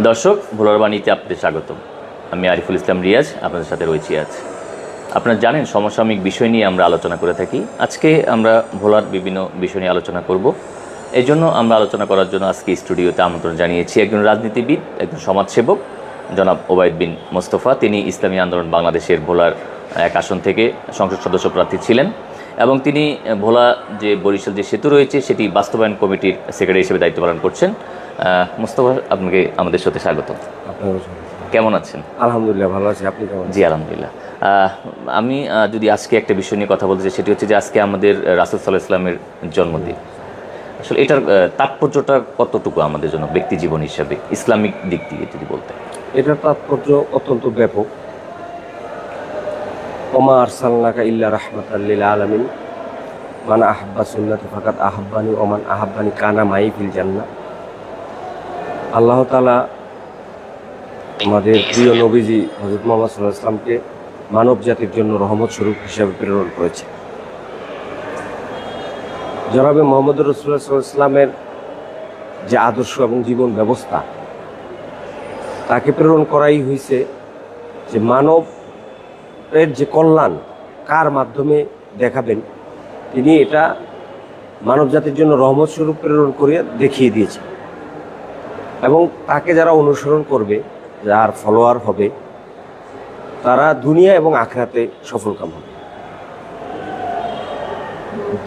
দর্শক, ভোলার বাণীতে আপনাদের স্বাগতম। আমি আরিফুল ইসলাম রিয়াজ আপনাদের সাথে রয়েছি আজ। আপনারা জানেন সমসাময়িক বিষয় নিয়ে আমরা আলোচনা করে থাকি। আজকে আমরা ভোলার বিভিন্ন বিষয় নিয়ে আলোচনা করব। এই জন্য আমরা আলোচনা করার জন্য আজকে স্টুডিওতে আমন্ত্রণ জানিয়েছি একজন রাজনীতিবিদ, একজন সমাজসেবক, জনাব ওবায়দ বিন মোস্তফা। তিনি ইসলামী আন্দোলন বাংলাদেশের ভোলার এক আসন থেকে সংসদ সদস্য প্রার্থী ছিলেন এবং তিনি ভোলা যে বরিশাল যে সেতু রয়েছে সেটি বাস্তবায়ন কমিটির সেক্রেটারি হিসেবে দায়িত্ব পালন করছেন। মোস্তফা, আপনাকে আমাদের সাথে স্বাগত। কেমন আছেন? আলহামদুলিল্লাহ ভালো আছি, আপনি কেমন? জি আলহামদুলিল্লাহ। আমি যদি আজকে একটা বিষয় নিয়ে কথা বলতে চাই, সেটি হচ্ছে যে আজকে আমাদের রাসূল সাল্লাল্লাহু আলাইহি ওয়াসাল্লামের জন্মদিন। আসলে এটার তাৎপর্যটা কতটুকু আমাদের জন্য ব্যক্তি জীবন হিসাবে, ইসলামিক দিক থেকে যদি বলতে? এটার তাৎপর্য অত্যন্ত ব্যাপক। ওমা আরসালনাকা ইল্লা রাহমাতাল লিল আলামিন, মান আহাব্বা সুন্নতি ফাকাত আহাব্বানি ওমান আহাব্বানি কানা মাই ফিল জান্নাহ। আল্লাহ তাআলা আমাদের প্রিয় নবীজি হযরত মুহাম্মদ সাল্লাল্লাহু আলাইহি ওয়াসাল্লামকে মানব জাতির জন্য রহমত স্বরূপ হিসাবে প্রেরণ করেছে। জনাবে মুহাম্মদ রাসূলুল্লাহ সাল্লাল্লাহু আলাইহি ওয়াসাল্লামের যে আদর্শ এবং জীবন ব্যবস্থা, তাকে প্রেরণ করাই হয়েছে যে মানবের যে কল্যাণ কার মাধ্যমে দেখাবেন, তিনি এটা মানব জাতির জন্য রহমত স্বরূপ প্রেরণ করে দেখিয়ে দিয়েছেন। এবং তাকে যারা অনুসরণ করবে, যার ফলোয়ার হবে, তারা দুনিয়া এবং আখিরাতে সফলকাম হবে।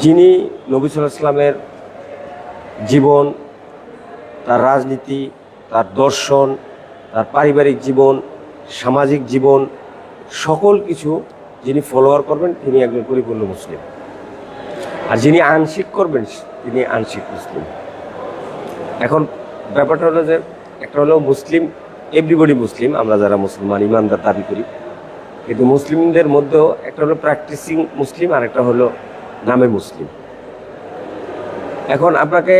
যিনি নবী সাল্লাল্লাহু আলাইহি ওয়াসাল্লামের জীবন, তার রাজনীতি, তার দর্শন, তার পারিবারিক জীবন, সামাজিক জীবন, সকল কিছু যিনি ফলোয়ার করবেন তিনি একজন পরিপূর্ণ মুসলিম। আর যিনি আংশিক করবেন তিনি আংশিক মুসলিম। এখন ব্যাপারটা হলো যে একটা হলো মুসলিম, এভরিবডি মুসলিম, আমরা যারা মুসলমান ইমানদার দাবি করি, কিন্তু মুসলিমদের মধ্যেও একটা হলো প্র্যাকটিসিং মুসলিম আর একটা হলো নামে মুসলিম। এখন আপনাকে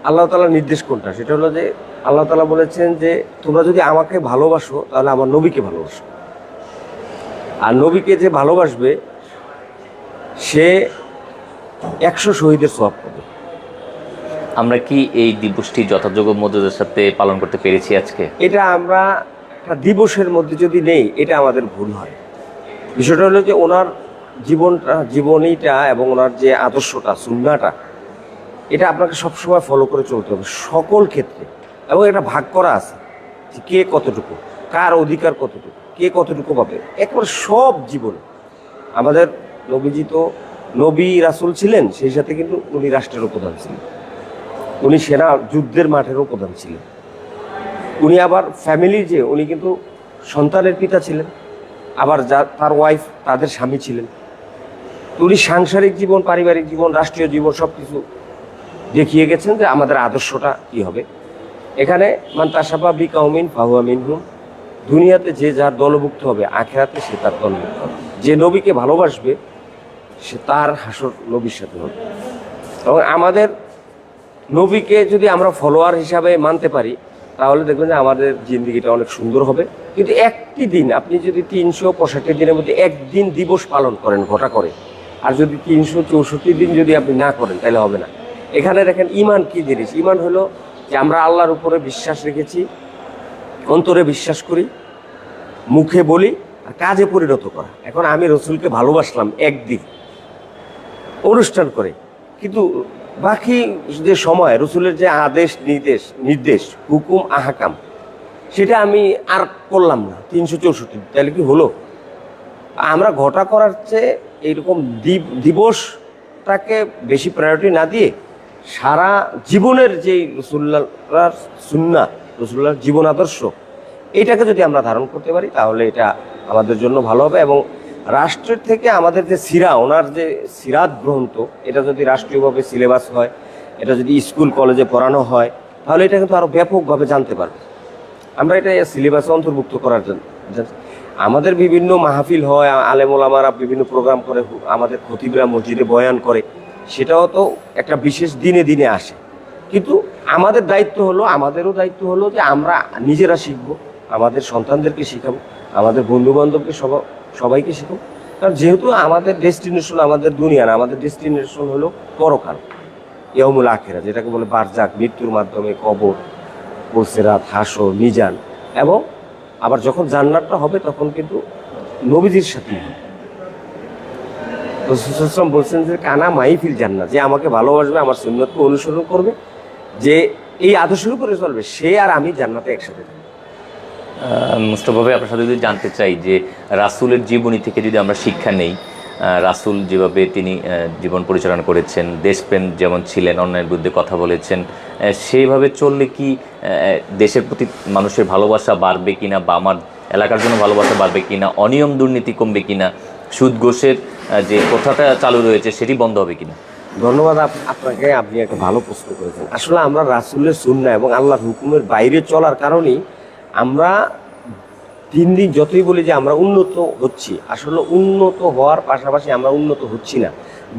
আল্লাহ তাআলা নির্দেশ কোনটা, সেটা হলো যে আল্লাহ তাআলা বলেছেন যে তোমরা যদি আমাকে ভালোবাসো তাহলে আমার নবীকে ভালোবাসো। আর নবীকে যে ভালোবাসবে সে 100 শহীদের সওয়াব পাবে। আমরা কি এই দিবসটি যথাযোগ্য মর্যাদার সাথে পালন করতে পেরেছি আজকে? এটা আমরা একটা দিবসের মধ্যে যদি নেই, এটা আমাদের ভুল হয়। বিষয়টা হলো যে ওনার জীবনীটা এবং ওনার যে আদর্শটা, সুন্নাহটা, এটা আপনাকে সবসময় ফলো করে চলতে হবে সকল ক্ষেত্রে। এবং এটা ভাগ করা আছে যে কে কতটুকু, কার অধিকার কতটুকু, কে কতটুকু পাবে, একবার সব জীবনে। আমাদের নবীজি তো নবী রাসূল ছিলেন, সেই সাথে কিন্তু উনি রাষ্ট্রের প্রধান ছিলেন, উনি সেনা যুদ্ধের মাঠেরও প্রধান ছিলেন। উনি আবার ফ্যামিলির যে উনি কিন্তু সন্তানের পিতা ছিলেন, আবার তার ওয়াইফ তাদের স্বামী ছিলেন। উনি সাংসারিক জীবন, পারিবারিক জীবন, রাষ্ট্রীয় জীবন সব কিছু দেখিয়ে গেছেন যে আমাদের আদর্শটা কী হবে। এখানে মান তাশাব্বাহ বিকাউমিন ফাহুয়া মিনহুম, দুনিয়াতে যে যার দলভুক্ত হবে, আখিরাতে সে তার দলভুক্ত হবে। যে নবীকে ভালোবাসবে সে তার হাসর নবীর সাথে হবে। এবং আমাদের নবীকে যদি আমরা ফলোয়ার হিসাবে মানতে পারি তাহলে দেখবেন যে আমাদের জিন্দেগিটা অনেক সুন্দর হবে। কিন্তু একটি দিন আপনি যদি 365 দিনের মধ্যে একদিন দিবস পালন করেন ঘটা করে, আর যদি 364 দিন যদি আপনি না করেন তাহলে হবে না। এখানে দেখেন ইমান কি জিনিস। ইমান হলো যে আমরা আল্লাহর উপরে বিশ্বাস রেখেছি, অন্তরে বিশ্বাস করি, মুখে বলি আর কাজে পরিণত করা। এখন আমি রসুলকে ভালোবাসলাম একদিন অনুষ্ঠান করে, কিন্তু বাকি যে সময় রসুলের যে আদেশ নির্দেশ হুকুম আহকাম সেটা আমি আর করলাম না 364, তাহলে কি হলো? আমরা ঘটা করার চেয়ে এইরকম দিবসটাকে বেশি প্রায়োরিটি না দিয়ে সারা জীবনের যে রসুল্লাহর সুন্নাহ, রসুল্লাহর জীবন আদর্শ, এইটাকে যদি আমরা ধারণ করতে পারি তাহলে এটা আমাদের জন্য ভালো হবে। এবং রাষ্ট্রের থেকে আমাদের যে সিরা, ওনার যে সিরাত গ্রন্থ, এটা যদি রাষ্ট্রীয়ভাবে সিলেবাস হয়, এটা যদি স্কুল কলেজে পড়ানো হয় তাহলে এটা কিন্তু আরও ব্যাপকভাবে জানতে পারবে। আমরা এটা সিলেবাসে অন্তর্ভুক্ত করার জন্য আমাদের বিভিন্ন মাহফিল হয়, আলেম ওলামারা বিভিন্ন প্রোগ্রাম করে, আমাদের খতিবরা মসজিদে বয়ান করে, সেটাও তো একটা বিশেষ দিনে দিনে আসে। কিন্তু আমাদেরও দায়িত্ব হলো যে আমরা নিজেরা শিখবো, আমাদের সন্তানদেরকে শেখাবো, আমাদের বন্ধুবান্ধবকে সবাইকে শেখাবো। কারণ যেহেতু আমাদের ডেস্টিনেশন আমাদের দুনিয়া না, আমাদের ডেস্টিনেশন হলো পরকাল। ইয়াউমুল আখিরা, যেটাকে বলে বারজাক, মৃত্যুর মাধ্যমে কবর, পুলসিরাত, হাসর, মিজান, এবং আবার যখন জান্নাতটা হবে তখন কিন্তু নবীজির সাথেই হবে। রাসূল সাল্লাল্লাহু আলাইহি ওয়াসাল্লাম বলছেন যে কানা মাইফিল জান্নাত, যে আমাকে ভালোবাসবে, আমার সুন্নতকে অনুসরণ করবে, যে এই আদর্শের উপরে চলবে, সে আর আমি জান্নাতে একসাথে থাকবো। মুস্তাফা ভাই, আপনার সাথে যদি জানতে চাই যে রাসূলের জীবনী থেকে যদি আমরা শিক্ষা নেই, রাসূল যেভাবে তিনি জীবন পরিচালনা করেছেন, দেশপ্রেম যেমন ছিলেন, অন্যায়ের বিরুদ্ধে কথা বলেছেন, সেইভাবে চললে কি দেশের প্রতি মানুষের ভালোবাসা বাড়বে কিনা, বা আমার এলাকার জন্য ভালোবাসা বাড়বে কিনা, অনিয়ম দুর্নীতি কমবে কিনা, সুদ ঘোষের যে প্রথাটা চালু রয়েছে সেটি বন্ধ হবে কিনা? ধন্যবাদ আপনাকে, আপনি একটা ভালো প্রশ্ন করেছেন। আসলে আমরা রাসূলের সুন্নাহ এবং আল্লাহর হুকুমের বাইরে চলার কারণেই আমরা দিন দিন যতই বলি যে আমরা উন্নত হচ্ছি, আসলে উন্নত হওয়ার পাশাপাশি আমরা উন্নত হচ্ছি না।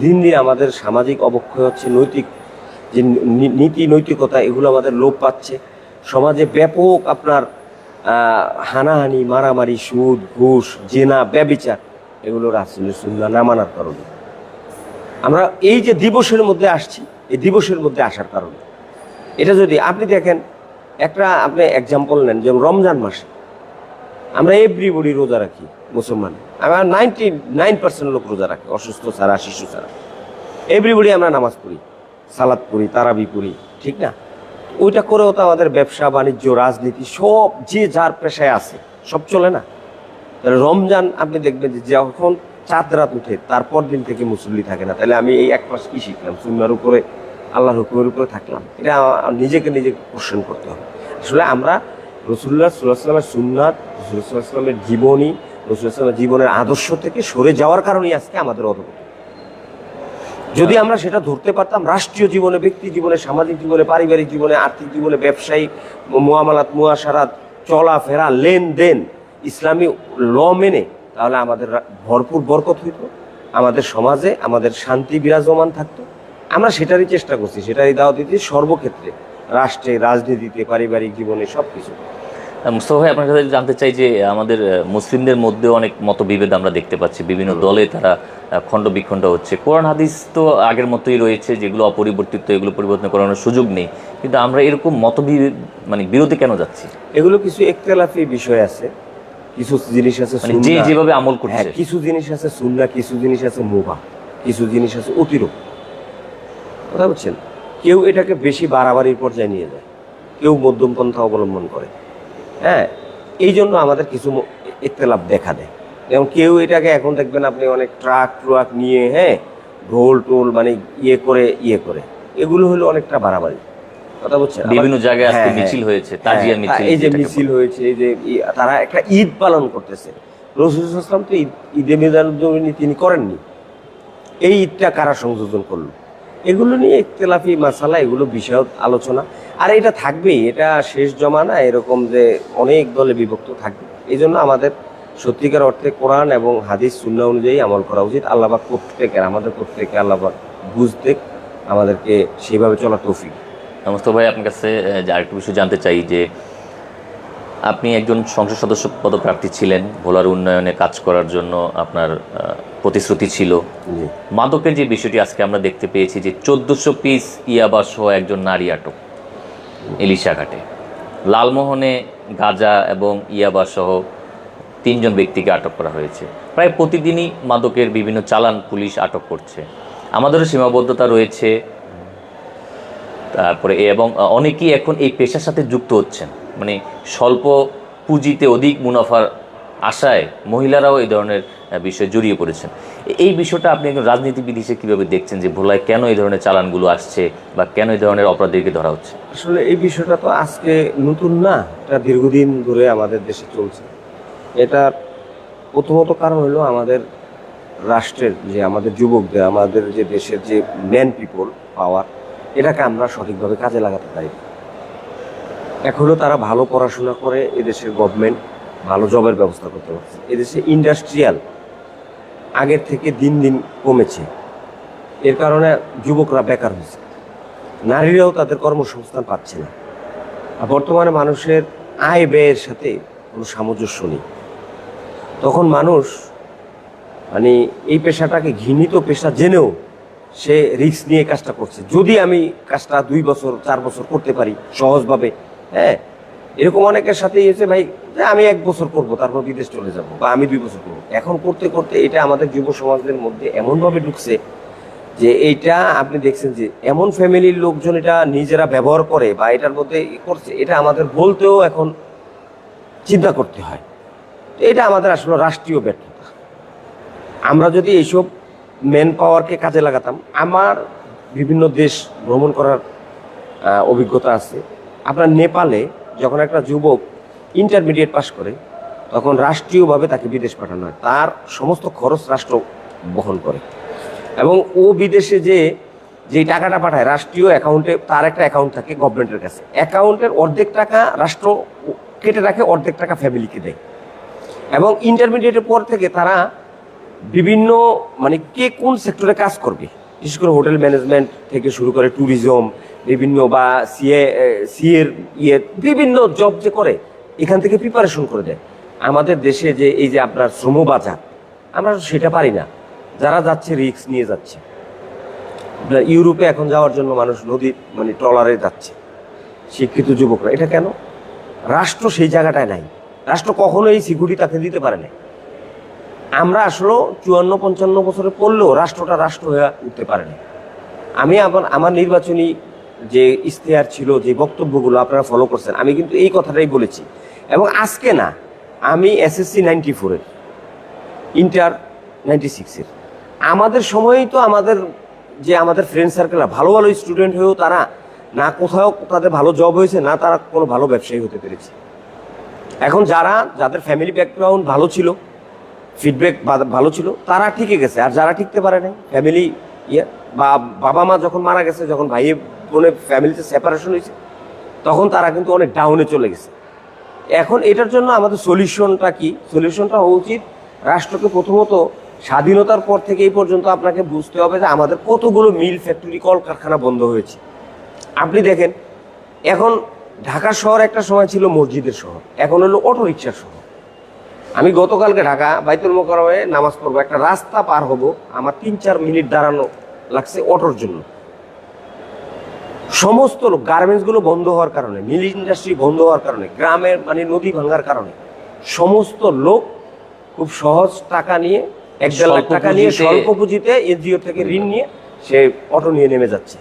দিন দিন আমাদের সামাজিক অবক্ষয় হচ্ছে, নৈতিক যে নীতি নৈতিকতা এগুলো আমাদের লোপ পাচ্ছে। সমাজে ব্যাপক আপনার হানাহানি, মারামারি, সুদ, ঘুষ, জেনা, ব্যভিচার, এগুলো রাসূলের সুন্নাহ না মানার কারণে। আমরা এই যে দিবসের মধ্যে আসছি, এই দিবসের মধ্যে আসার কারণে এটা যদি আপনি দেখেন, একটা আপনি এক্সাম্পল নেন, যেমন রমজান মাসে আমরা এভরিবডি রোজা রাখি, মুসলমান আমরা 99% লোক রোজা রাখে, অসুস্থ ছাড়া, শিশু ছাড়া। এভরিবডি আমরা নামাজ পড়ি, সালাত পড়ি, তারাবি পড়ি, ঠিক না? ওইটা করেও তো আমাদের ব্যবসা বাণিজ্য, রাজনীতি, সব যে যার পেশায় আছে, সব চলে না। তাহলে রমজান আপনি দেখবেন যে যখন চাঁদ রাত উঠে তারপর দিন থেকে মুসল্লি থাকে না, তাহলে আমি এই 1 মাস কি শিখলাম? সুন্নাহর উপরে, আল্লাহর হুকুমের উপরে থাকলাম? এটা নিজেকে কোশ্চেন করতে হবে। আসলে আমরা রাসূলুল্লাহ সাল্লাল্লাহু আলাইহি ওয়াসাল্লামের সুন্নাত, রাসূলুল্লাহ সাল্লাল্লাহু আলাইহি ওয়াসাল্লামের জীবনী, রাসূলুল্লাহ সাল্লাল্লাহু আলাইহি ওয়াসাল্লামের জীবনের আদর্শ থেকে সরে যাওয়ার কারণেই আজকে আমাদের অধোগতি। যদি আমরা সেটা ধরতে পারতাম, রাষ্ট্রীয় জীবনে, ব্যক্তি জীবনে, সামাজিক জীবনে, পারিবারিক জীবনে, আর্থিক জীবনে, ব্যবসায়িক মুআমালাত, মুআশারাত, চলাফেরা, লেনদেন ইসলামী ল মেনে, তাহলে আমাদের ভরপুর বরকত হইত, আমাদের সমাজে আমাদের শান্তি বিরাজমান থাকতো। আমরা সেটারই চেষ্টা করছি, সেটারই দাওয়াত দিতে সর্বক্ষেত্রে, রাষ্ট্রে, রাজনীতিতে, পারিবারিক জীবনে, সব কিছু। মুস্তাফা ভাই, আপনার কাছে জানতে চাই যে আমাদের মুসলিমদের মধ্যে অনেক মতবিভেদ আমরা দেখতে পাচ্ছি, বিভিন্ন দলে তারা খণ্ড বিখণ্ড হচ্ছে। কোরআন হাদিস তো আগের মতোই রয়েছে, যেগুলো অপরিবর্তিত, এগুলো পরিবর্তন করানোর সুযোগ নেই, কিন্তু আমরা এরকম মতবিভেদ বিরোধে কেন যাচ্ছি? এগুলো কিছু ইখতিলাফি বিষয় আছে, কিছু জিনিস আছে যে যেভাবে আমল করছে, কিছু জিনিস আছে সুন্নাহ, কিছু জিনিস আছে মুবাহ, কিছু জিনিস আছে অতিরিক্ত। কথা বলছেন, কেউ এটাকে বেশি বাড়াবাড়ির পর্যায়ে নিয়ে যায়, কেউ মধ্যম পন্থা অবলম্বন করে। হ্যাঁ, এই জন্য আমাদের কিছু ইখতিলাফ দেখা দেয়। যেমন কেউ এটাকে এখন দেখবেন আপনি অনেক ট্রাক নিয়ে, হ্যাঁ, ঢোল টোল ইয়ে করে, এগুলো হলো অনেকটা বাড়াবাড়ি। কথা বলছেন, বিভিন্ন জায়গায় আজকে মিছিল হয়েছে, তাজিয়া মিছিল, এই যে মিছিল হয়েছে, এই যে তারা একটা ঈদ পালন করতেছে। রাসূল সাল্লাল্লাহু আলাইহি ওয়াসাল্লাম তো ঈদে মিলাদুন্নবী তিনি করেননি, এই ঈদটা কারা সংযোজন করলো? এগুলো নিয়ে ইখতিলাফি মাসালা, এগুলো বিষয় আলোচনা। আর এটা থাকবেই, এটা শেষ জমানা এরকম যে অনেক দলে বিভক্ত থাকবে। এই জন্য আমাদের সত্যিকার অর্থে কোরআন এবং হাদিস সুন্নাহ অনুযায়ী আমল করা উচিত। আল্লাহ পাক আমাদের প্রত্যেকে আল্লাহ পাক বুঝতে, আমাদেরকে সেইভাবে চলা তৌফিক। মুস্তাফা ভাই, আপনার কাছে আরেকটু বিষয় জানতে চাই যে আপনি একজন সংসদ সদস্য পদপ্রার্থী ছিলেন, ভোলার উন্নয়নে কাজ করার জন্য আপনার প্রতিশ্রুতি ছিল। মাদকের যে বিষয়টি আজকে আমরা দেখতে পেয়েছি যে 1400 পিস ইয়াবা সহ একজন নারী আটক এলিশা ঘাটে। লালমোহনে গাঁজা এবং ইয়াবা সহ 3 জন ব্যক্তিকে আটক করা হয়েছে। প্রায় প্রতিদিনই মাদকের বিভিন্ন চালান পুলিশ আটক করছে। আমাদেরও সীমাবদ্ধতা রয়েছে, তারপরে এবং অনেকেই এখন এই পেশার সাথে যুক্ত হচ্ছেন, স্বল্প পুঁজিতে অধিক মুনাফার আশায় মহিলারাও এই ধরনের বিষয়ে জড়িয়ে পড়েছেন। এই বিষয়টা আপনি একজন রাজনীতিবিদ হিসেবে কীভাবে দেখছেন যে ভোলায় কেন এই ধরনের চালানগুলো আসছে বা কেন এই ধরনের অপরাধীকে ধরা হচ্ছে? আসলে এই বিষয়টা তো আজকে নতুন না, এটা দীর্ঘদিন ধরে আমাদের দেশে চলছে। এটা প্রথমত কারণ হলো আমাদের রাষ্ট্রের যে আমাদের যুবকদের, আমাদের যে দেশের যে ম্যান পিপল পাওয়ার, এটাকে আমরা সঠিকভাবে কাজে লাগাতে পারি। এখনও তারা ভালো পড়াশোনা করে এদেশের গভর্নমেন্ট ভালো জবের ব্যবস্থা করতে পারছে। এদেশে ইন্ডাস্ট্রিয়াল আগের থেকে দিন দিন কমেছে, এর কারণে যুবকরা বেকার হয়েছে, নারীরাও তাদের কর্মসংস্থান পাচ্ছে না। আর বর্তমানে মানুষের আয় ব্যয়ের সাথে কোনো সামঞ্জস্য নেই। তখন মানুষ এই পেশাটাকে ঘৃণিত পেশা জেনেও সে রিস্ক নিয়ে কাজটা করছে। যদি আমি কাজটা 2 বছর 4 বছর করতে পারি সহজভাবে, হ্যাঁ, এরকম অনেকের সাথেই হয়েছে ভাই যে আমি 1 বছর করব, তারপর বিদেশ চলে যাব, বা আমি 2 বছর করবো। এখন করতে করতে এটা আমাদের যুব সমাজের মধ্যে এমনভাবে ঢুকছে যে এইটা আপনি দেখছেন যে এমন ফ্যামিলির লোকজন এটা নিজেরা ব্যবহার করে বা এটার মধ্যে করছে, এটা আমাদের বলতেও এখন চিন্তা করতে হয়। এটা আমাদের আসলে রাষ্ট্রীয় ব্যর্থতা। আমরা যদি এইসব ম্যান পাওয়ারকে কাজে লাগাতাম, আমার বিভিন্ন দেশ ভ্রমণ করার অভিজ্ঞতা আছে। আপনার নেপালে যখন একটা যুবক ইন্টারমিডিয়েট পাস করে, তখন রাষ্ট্রীয়ভাবে তাকে বিদেশ পাঠানো হয়, তার সমস্ত খরচ রাষ্ট্র বহন করে, এবং ও বিদেশে যে টাকাটা পাঠায় রাষ্ট্রীয় অ্যাকাউন্টে, তার একটা অ্যাকাউন্ট থাকে গভর্নমেন্টের কাছে, অ্যাকাউন্টের অর্ধেক টাকা রাষ্ট্র কেটে রাখে, অর্ধেক টাকা ফ্যামিলিকে দেয়। এবং ইন্টারমিডিয়েটের পর থেকে তারা বিভিন্ন মানে কে কোন সেক্টরে কাজ করবে, বিশেষ করে হোটেল ম্যানেজমেন্ট থেকে শুরু করে ট্যুরিজম, বিভিন্ন বা সিএর বিভিন্ন জব যে করে, এখান থেকে প্রিপারেশন করে দেয়। আমাদের দেশে যে এই যে আপনার শ্রমবাজার, আমরা সেটা পারি না। যারা যাচ্ছে রিস্ক নিয়ে যাচ্ছে। আপনার ইউরোপে এখন যাওয়ার জন্য মানুষ নদী মানে ট্রলারে যাচ্ছে, শিক্ষিত যুবকরা। এটা কেন? রাষ্ট্র সেই জায়গাটায় নাই। রাষ্ট্র কখনো এই সিকিউরিটি তাকে দিতে পারে না। আমরা আসলে 54-55 বছরে পড়লেও রাষ্ট্রটা রাষ্ট্র হয়ে উঠতে পারেনি। আমি আমার নির্বাচনী যে ইশতেহার ছিল, যে বক্তব্যগুলো আপনারা ফলো করছেন, আমি কিন্তু এই কথাটাই বলেছি। এবং আজকে না, আমি SSC 94-এর, ইন্টার 96-এর। আমাদের সময়ই তো আমাদের ফ্রেন্ড সার্কেলরা ভালো ভালো স্টুডেন্ট হয়েও তারা না কোথাও তাদের ভালো জব হয়েছে, না তারা কোনো ভালো ব্যবসায়ী হতে পেরেছে। এখন যাদের ফ্যামিলি ব্যাকগ্রাউন্ড ভালো ছিল, ফিডব্যাক ভালো ছিল, তারা টিকে গেছে। আর যারা টিকতে পারে নাই, ফ্যামিলি বা বাবা মা যখন মারা গেছে, যখন ভাই বোনের ফ্যামিলিতে সেপারেশন হয়েছে, তখন তারা কিন্তু অনেক ডাউনে চলে গেছে। এখন এটার জন্য আমাদের সলিউশনটা কি? সলিউশনটা হওয়া উচিত, রাষ্ট্রকে প্রথমত স্বাধীনতার পর থেকে এই পর্যন্ত আপনাকে বুঝতে হবে যে আমাদের কতগুলো মিল, ফ্যাক্টরি, কলকারখানা বন্ধ হয়েছে। আপনি দেখেন, এখন ঢাকা শহর একটা সময় ছিল মসজিদের শহর, এখন হলো অটো রিক্সার শহর। আমি গতকালকে ঢাকা বাইতুল মোকাররমে নামাজ পড়বো, একটা রাস্তা পার হব, আমার 3-4 মিনিট দাঁড়ানো লাগছে অটোর জন্য। সমস্ত লোক, গার্মেন্টসগুলো বন্ধ হওয়ার কারণে, মিল ইন্ডাস্ট্রি বন্ধ হওয়ার কারণে, গ্রামের মানে নদী ভাঙার কারণে সমস্ত লোক খুব সহজ টাকা নিয়ে, 1-1.5 লাখ টাকা নিয়ে স্বল্প পুঁজিতে এনজিও থেকে ঋণ নিয়ে সে অটো নিয়ে নেমে যাচ্ছে।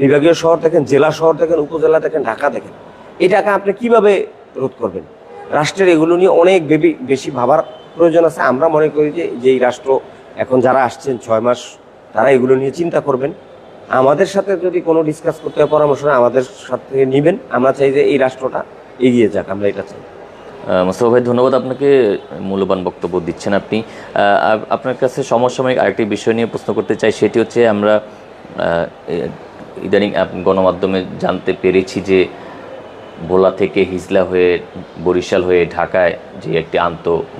বিভাগীয় শহর দেখেন, জেলা শহর দেখেন, উপজেলা দেখেন, ঢাকা দেখেন। এই টাকা আপনি কিভাবে রোধ করবেন? রাষ্ট্রের এগুলো নিয়ে অনেক বেশি ভাবার প্রয়োজন আছে। আমরা মনে করি যে এই রাষ্ট্র এখন যারা আসছেন 6 মাস, তারা এগুলো নিয়ে চিন্তা করবেন। আমাদের সাথে যদি কোনো ডিসকাস করতে হয়, পরামর্শ আমাদের সাথে নেবেন। আমরা চাই যে এই রাষ্ট্রটা এগিয়ে যাক, আমরা এটা চাই। মোস্তফা ভাই, ধন্যবাদ আপনাকে, মূল্যবান বক্তব্য দিচ্ছেন আপনি। আপনার কাছে সমসাময়িক আরেকটি বিষয় নিয়ে প্রশ্ন করতে চাই, সেটি হচ্ছে আমরা ইদানিং গণমাধ্যমে জানতে পেরেছি যে ভোলা থেকে হিজলা হয়ে বরিশাল হয়ে ঢাকায় যে একটি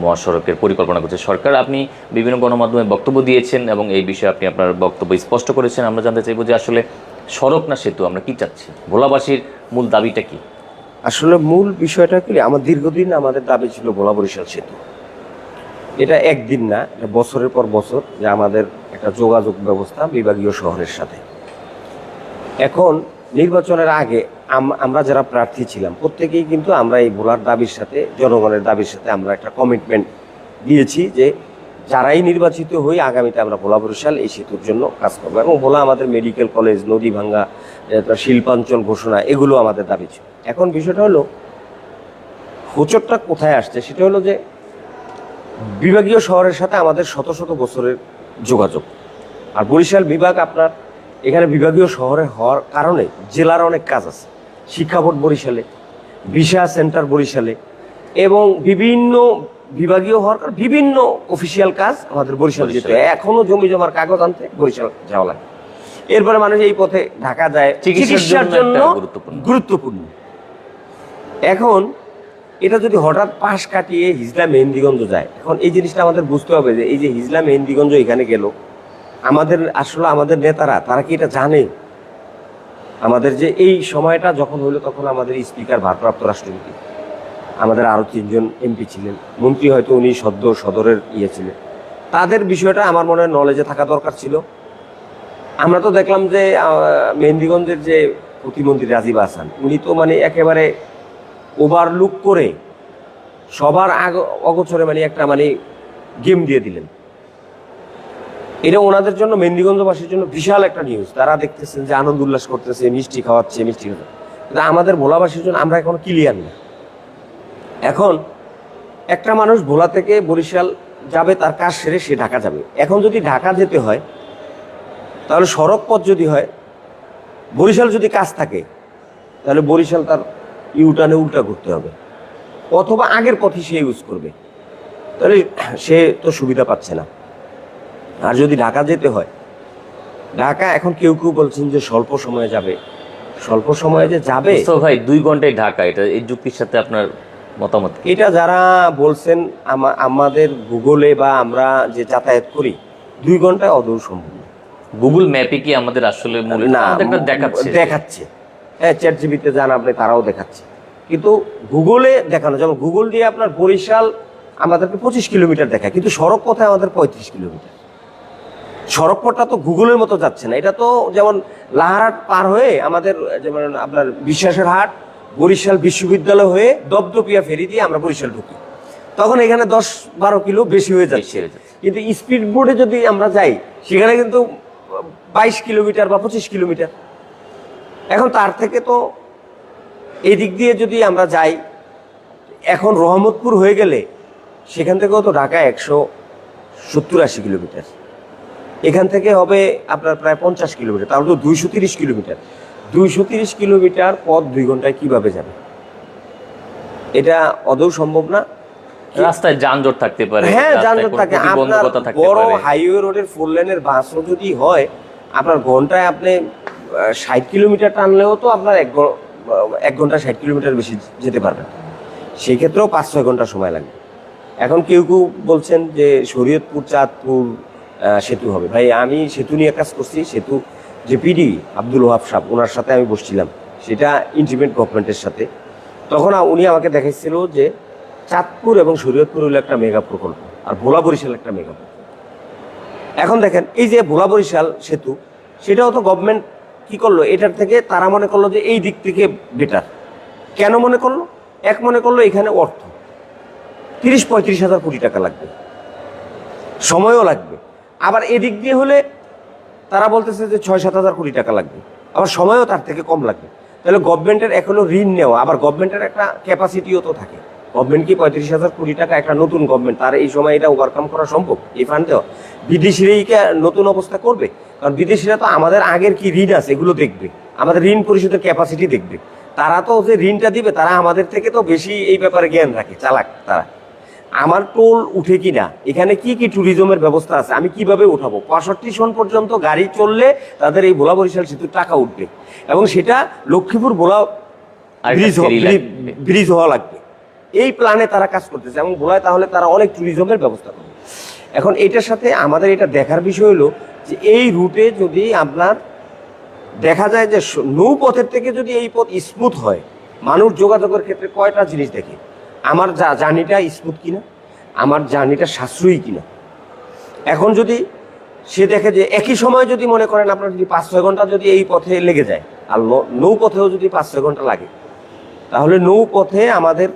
মহাসড়কের পরিকল্পনা করছে সরকার। আপনি বিভিন্ন গণমাধ্যমে বক্তব্য দিয়েছেন এবং এই বিষয়ে আপনি আপনার বক্তব্য স্পষ্ট করেছেন। আমরা জানতে চাইব যে আসলে সড়ক না সেতু আমরা কি চাচ্ছি, ভোলাবাসীর মূল দাবিটা কি? আসলে মূল বিষয়টা কি, আমার দীর্ঘদিন আমাদের দাবি ছিল ভোলা বরিশাল সেতু। এটা একদিন না, এটা বছরের পর বছর, যে আমাদের একটা যোগাযোগ ব্যবস্থা বিভাগীয় শহরের সাথে। এখন নির্বাচনের আগে আমরা যারা প্রার্থী ছিলাম, প্রত্যেকেই কিন্তু আমরা এই ভোলার দাবির সাথে, জনগণের দাবির সাথে আমরা একটা কমিটমেন্ট দিয়েছি যে যারাই নির্বাচিত হই, আগামীতে আমরা ভোলা বরিশাল এই সেতুর জন্য কাজ করবো। এবং ভোলা আমাদের মেডিকেল কলেজ, নদী ভাঙ্গা, শিল্পাঞ্চল ঘোষণা, এগুলো আমাদের দাবি ছিল। এখন বিষয়টা হলো, হোঁচটটা কোথায় আসছে, সেটা হলো যে বিভাগীয় শহরের সাথে আমাদের শত শত বছরের যোগাযোগ। আর বরিশাল বিভাগ, আপনার এখানে বিভাগীয় শহরে হওয়ার কারণে জেলার অনেক কাজ আছে। শিক্ষা বোর্ড বরিশালে, ভিসা সেন্টার বরিশালে, এবং বিভিন্ন বিভাগীয় হওয়ার কারণে বিভিন্ন অফিসিয়াল কাজ আমাদের বরিশালে যেতে হয়। এখনো জমি জমার কাগজ আনতে বরিশাল যাওয়া লাগে। এরপরে মানুষ এই পথে ঢাকা যায় চিকিৎসার জন্য, গুরুত্বপূর্ণ। এখন এটা যদি হঠাৎ পাশ কাটিয়ে হিজলা মেহেন্দিগঞ্জ যায়, এখন এই জিনিসটা আমাদের বুঝতে হবে যে এই যে হিজলা মেহেন্দিগঞ্জ এখানে গেল, আমাদের নেতারা তারা কি এটা জানে? আমাদের যে এই সময়টা যখন হলো, তখন আমাদের স্পিকার ভারপ্রাপ্ত রাষ্ট্রপতি, আমাদের আরো 3 জন এমপি ছিলেন, মন্ত্রী হয়তো উনি সদরের ছিলেন। তাদের বিষয়টা আমার মনে হয় নলেজে থাকা দরকার ছিল। আমরা তো দেখলাম যে মেহেন্দিগঞ্জের যে প্রতিমন্ত্রী রাজীব হাসান, উনি তো মানে একেবারে ওভারলুক করে সবার অগোচরে মানে একটা মানে গেম দিয়ে দিলেন। এটা ওনাদের জন্য, মেহেন্দিগঞ্জবাসীর জন্য বিশাল একটা নিউজ। তারা দেখতেছেন যে আনন্দ উল্লাস করতেছে, মিষ্টি খাওয়াচ্ছে, মিষ্টি খাওয়াচ্ছে, কিন্তু আমাদের ভোলাবাসীর জন্য আমরা এখন ক্লিয়ার না। এখন একটা মানুষ ভোলা থেকে বরিশাল যাবে, তার কাজ সেরে সে ঢাকা যাবে। এখন যদি ঢাকা যেতে হয়, তাহলে সড়ক পথ যদি হয়, বরিশাল যদি কাজ থাকে, তাহলে বরিশাল তার ইউটার্নে উল্টা করতে হবে, অথবা আগের পথই সে ইউজ করবে, তাহলে সে তো সুবিধা পাচ্ছে না। আর যদি ঢাকা যেতে হয়, ঢাকা এখন কেউ কেউ বলছেন যে স্বল্প সময়ে যাবে, স্বল্প সময়ে যে যাবে। তো ভাই 2 ঘন্টায় ঢাকা, এটা এই যুক্তির সাথে আপনার মতামত কি? এটা যারা বলছেন, আমাদের গুগলে বা আমরা যে যাতায়াত করি 2 ঘন্টায় অদূর সম্ভব। গুগল ম্যাপে কি আমাদের আসলে মূল না, আমাদেরটা দেখাচ্ছে, হ্যাঁ, চ্যাট জিপিতে যান আপনি, তারাও দেখাচ্ছে, কিন্তু গুগলে দেখানো, যেমন গুগল দিয়ে আপনার বরিশাল আমাদেরকে 25 কিলোমিটার দেখায়, কিন্তু সড়ক পথে আমাদের 35 কিলোমিটার। সড়ক পথটা তো গুগলের মতো যাচ্ছে না। এটা তো যেমন লাহারহাট পার হয়ে আমাদের, যেমন আপনার বিশ্বাসের হাট, বরিশাল বিশ্ববিদ্যালয় হয়ে দপদপিয়া ফেরি দিয়ে আমরা বরিশাল ঢুকি, তখন এখানে 10-12 কিলো বেশি হয়ে যাচ্ছে। কিন্তু স্পিড বোর্ডে যদি আমরা যাই, সেখানে কিন্তু 22 কিলোমিটার বা 25 কিলোমিটার। এখন তার থেকে তো এই দিক দিয়ে যদি আমরা যাই, এখন রহমতপুর হয়ে গেলে সেখান থেকেও তো ঢাকা 170-80 কিলোমিটার, এখান থেকে হবে আপনার প্রায় 50 কিলোমিটার, তাহলে তো 230 কিলোমিটার। 230 কিলোমিটার পথ 2 ঘন্টায় কিভাবে যাবে? এটা আদৌ সম্ভব না। রাস্তায় যানজট থাকতে পারে, হ্যাঁ, যানজট থাকে। আপনার বড় হাইওয়ে রোডের 4 লেনের বাসও যদি হয়, আপনার ঘন্টায় আপনি 60 কিলোমিটার টানলেও তো আপনার 1 ঘন্টা 60 কিলোমিটার বেশি যেতে পারবেন। সেই ক্ষেত্রেও 5-6 ঘন্টা সময় লাগবে। এখন কেউ কেউ বলছেন যে শরীয়তপুর চাঁদপুর সেতু হবে। ভাই, আমি সেতু নিয়ে কাজ করছি। সেতু যে পিডি আব্দুল ওহাব সাহেব, ওনার সাথে আমি বসছিলাম, সেটা ইন্টিমেট গভর্নমেন্টের সাথে। তখন উনি আমাকে দেখাইছিল যে চাঁদপুর এবং শরীয়তপুর হলো একটা মেগা প্রকল্প, আর ভোলা বরিশাল একটা মেগা প্রকল্প। এখন দেখেন, এই যে ভোলা বরিশাল সেতু, সেটাও তো গভর্নমেন্ট কি করলো, এটার থেকে তারা মনে করলো যে এই দিক থেকে বেটার। কেন মনে করলো? মনে করলো এখানে অর্থ 30-35 হাজার কোটি টাকা লাগবে, সময়ও লাগবে। আবার এদিক দিয়ে হলে তারা বলতেছে যে 6-7 হাজার কোটি টাকা লাগবে, আবার সময়ও তার থেকে কম লাগবে। তাহলে গভর্নমেন্টের এখনো ঋণ নেওয়া, আবার গভর্নমেন্টের একটা ক্যাপাসিটিও তো থাকে। গভর্নমেন্ট কি 35 হাজার কোটি টাকা, একটা নতুন গভর্নমেন্ট, তার এই সময় এটা ওভারকাম করা সম্ভব? এই ফান্ড দেওয়া বিদেশিরাই কি নতুন অবস্থা করবে? কারণ বিদেশিরা তো আমাদের আগের কি ঋণ আছে এগুলো দেখবে, আমাদের ঋণ পরিশোধের ক্যাপাসিটি দেখবে। তারা তো যে ঋণটা দিবে, তারা আমাদের থেকে তো বেশি এই ব্যাপারে জ্ঞান রাখে, চালাক তারা। আমার টোল উঠে কিনা, এখানে কি কি ট্যুরিজমের ব্যবস্থা আছে, আমি কিভাবে উঠাবো, 65 সন পর্যন্ত গাড়ি চললে তাদের এই ভোলা বরিশাল সেতুর টাকা উঠবে, এবং সেটা লক্ষ্মীপুর ভোলা ব্রিজ হওয়া লাগবে। এই প্ল্যানে তারা কাজ করতেছে, এবং ভোলায় তাহলে তারা অনেক ট্যুরিজমের ব্যবস্থা করবে। এখন এটার সাথে আমাদের এটা দেখার বিষয় হলো যে এই রুটে যদি আপনার দেখা যায় যে নৌপথের থেকে যদি এই পথ স্মুথ হয়, মানুষ যোগাযোগের ক্ষেত্রে কয়টা জিনিস দেখে, আমার জার্নিটা স্মুথ কিনা, আমার জার্নিটা সাশ্রয়ী কিনা। এখন যদি সে দেখে যে একই সময় যদি মনে করেন আপনার যদি 5-6 ঘন্টা যদি এই পথে লেগে যায়, আর নৌপথেও যদি 5-6 ঘন্টা লাগে, তাহলে নৌপথে আমাদের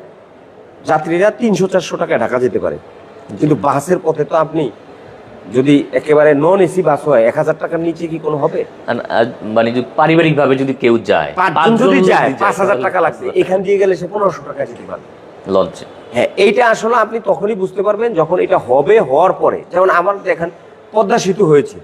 যাত্রীরা 300-400 টাকায় ঢাকা যেতে পারে। কিন্তু বাসের পথে তো আপনি যদি একেবারে নন এসি বাস হয়, 1000 টাকার নিচে কি কোনো হবে? মানে যদি পারিবারিক ভাবে যদি কেউ যায়, 5 জন যদি যায়, 5000 টাকা লাগবে। এখান দিয়ে গেলে সে 1500 টাকা যেতে পারবে লঞ্চে। হ্যাঁ, এইটা আসলে আপনি তখনই বুঝতে পারবেন যখন এটা হবে। হওয়ার পরে, যেমন আমার দেখেন পদ্মা সেতু হয়েছে,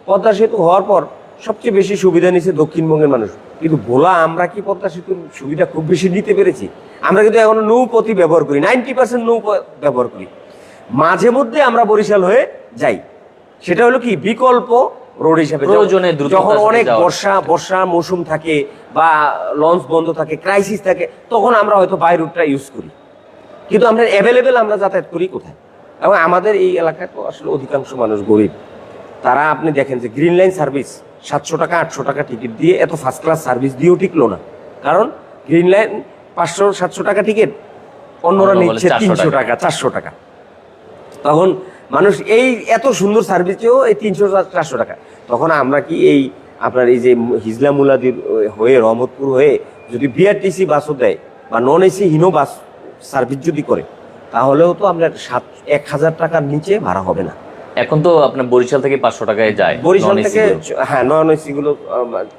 পদ্মা সেতু হওয়ার পর সবচেয়ে বেশি সুবিধা নিচ্ছে দক্ষিণবঙ্গের মানুষ। কিন্তু ভোলা আমরা কি পদ্মা সেতুর সুবিধা খুব বেশি নিতে পেরেছি? আমরা কিন্তু এখনো নৌপথই ব্যবহার করি, 90% নৌপথ ব্যবহার করি। মাঝে মধ্যে আমরা বরিশাল হয়ে যাই, সেটা হলো কি বিকল্প রোড হিসাবে। যখন অনেক বর্ষা মৌসুম থাকে বা লঞ্চ বন্ধ থাকে, ক্রাইসিস থাকে, তখন আমরা হয়তো বাই রুটটা ইউজ করি। কিন্তু আমরা অ্যাভেলেবেল আমরা যাতায়াত করি কোথায়? এবং আমাদের এই এলাকায় তো আসলে অধিকাংশ মানুষ গরিব। তারা আপনি দেখেন যে গ্রিন লাইন সার্ভিস 700 টাকা 800 টাকা টিকিট দিয়ে এত ফার্স্ট ক্লাস সার্ভিস দিয়েও টিকলো না। কারণ গ্রিন লাইন 500-700 টাকা টিকিট, অন্যরা নিচ্ছে 300 টাকা 400 টাকা। তখন মানুষ এই এত সুন্দর সার্ভিসেও এই 300-400 টাকা। তখন আমরা কি এই আপনার এই যে হিজলা মুলাদির হয়ে রহমতপুর হয়ে যদি বিআরটিসি বাসও দেয় বা non AC Hino bus service যদি করে, তাহলেও তো আপনার 1,000 টাকার নিচে ভাড়া হবে না। এখন তো আপনার বরিশাল থেকে 500 টাকায় যায়, বরিশাল non-AC থেকে গুলো। হ্যাঁ নন এসি গুলো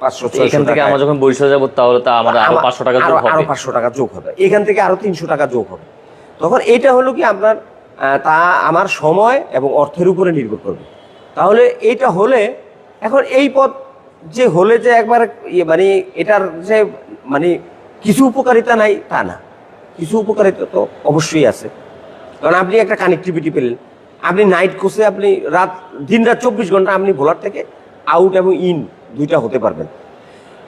500-600 এখান থেকে টাকা। আমরা যখন বরিশাল যাবো তাহলে তা আমাদের আরো 500 টাকা যোগ আরো হবে। 500 টাকা যোগ হবে, এখান থেকে আরো 300 টাকা যোগ হবে। তখন এটা হলো কি আপনার তা আমার সময় এবং অর্থের উপরে নির্ভর করবে। তাহলে এইটা হলে এখন এই পথ যে হলে যে একবার মানে এটার যে মানে কিছু উপকারিতা নাই তা না, কিছু উপকারিতা তো অবশ্যই আছে। কারণ আপনি একটা কানেক্টিভিটি পেলেন, আপনি নাইট কোর্সে আপনি দিন রাত 24 ঘন্টা আপনি ভোলার থেকে আউট এবং ইন দুইটা হতে পারবেন।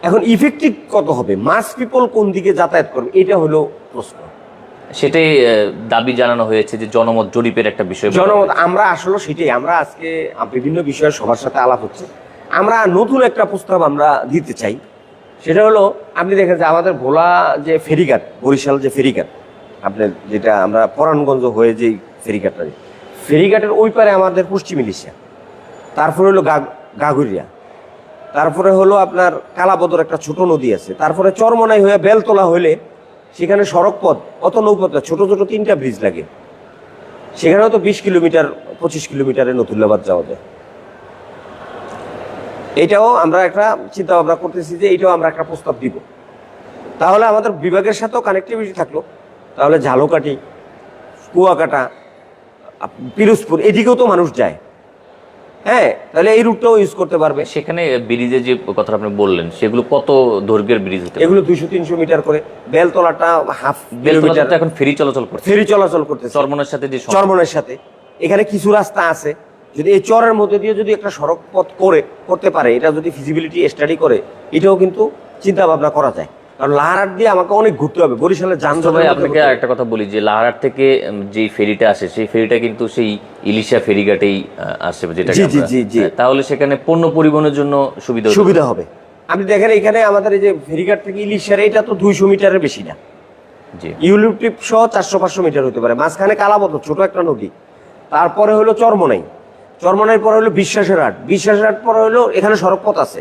এখন ইফেক্টিভ কত হবে, মাস পিপল কোন দিকে যাতায়াত করবে, এটা হলো প্রশ্ন। সেটাই দাবি জানানো হয়েছে যে জনমত জরিপের একটা বিষয়। জনমত আমরা আসলে সেটাই, আমরা আজকে বিভিন্ন বিষয়ে সবার সাথে আলাপ হচ্ছে, আমরা নতুন একটা প্রস্তাব আমরা দিতে চাই। সেটা হলো আপনি দেখেন যে আমাদের ভোলা যে ফেরিঘাট, বরিশাল যে ফেরিঘাট, আপনার যেটা আমরা পরাণগঞ্জ হয়ে যে ফেরিঘাটটা, ফেরিঘাটের ওই পারে আমাদের পশ্চিম ইলিশা, তারপরে হলো গাগুরিয়া, তারপরে হলো আপনার কালাবদর একটা ছোট নদী আছে, তারপরে চরমনাই হয়ে বেলতলা হলে সেখানে সড়ক পথ অত নৌপথ ছোট ছোট 3টা ব্রিজ লাগে, সেখানেও তো 20 কিলোমিটার 25 কিলোমিটারে নতুল্লাবাদ যাওয়া যায়। এটাও আমরা একটা চিন্তা ভাবনা করতেছি যে এটাও আমরা একটা প্রস্তাব দিব। তাহলে আমাদের বিভাগের সাথেও কানেক্টিভিটি থাকলো, তাহলে ঝালকাঠি, কুয়াকাটা, পিরোজপুর এদিকেও তো মানুষ যায়, হ্যাঁ, তাহলে এই রুটটাও ইউজ করতে পারবে। সেখানে ব্রিজে যে কথাটা আপনি বললেন সেগুলো কত দৈর্ঘ্যের ব্রিজ হতে পারে? এগুলো 200-300 মিটার করে, বেলতলাটা হাফ বেলতলাতে কিলোমিটার। তো এখন ফেরি চলাচল করছে, ফেরি চলাচল করতেছে চরমনের সাথে যে চরমনের সাথে, এখানে কিছু রাস্তা আছে, যদি এই চরের মধ্যে দিয়ে যদি একটা সড়ক পথ করতে পারে, এটা যদি ফিজিবিলিটি স্টাডি করে, এটাও কিন্তু চিন্তা ভাবনা করা যায়। কারণ লাহারহাট দিয়ে আমাকে অনেক ঘুরতে হবে, বরিশালের যানজট। আপনাকে একটা কথা বলি যে লাহারহাট থেকে যে ফেরিটা আসে সেই ফেরিটা কিন্তু সেই ইলিশা ফেরিঘাটেই আসে, যেটা তাহলে সেখানে পণ্য পরিবহনের জন্য সুবিধা হবে। আপনি দেখেন এখানে আমাদের এই যে ফেরিঘাট থেকে ইলিশার, এটা তো 200 মিটারের বেশি না, ইউলিপটিপ সহ 400-500 মিটার হতে পারে। মাঝখানে কালাবদর ছোট একটা নদী, তারপরে হলো চরমনাই, চরমনাই পরে হলো বিশ্বাসের হাট, বিশ্বাসের হাট পরে হলো এখানে সড়ক পথ আছে।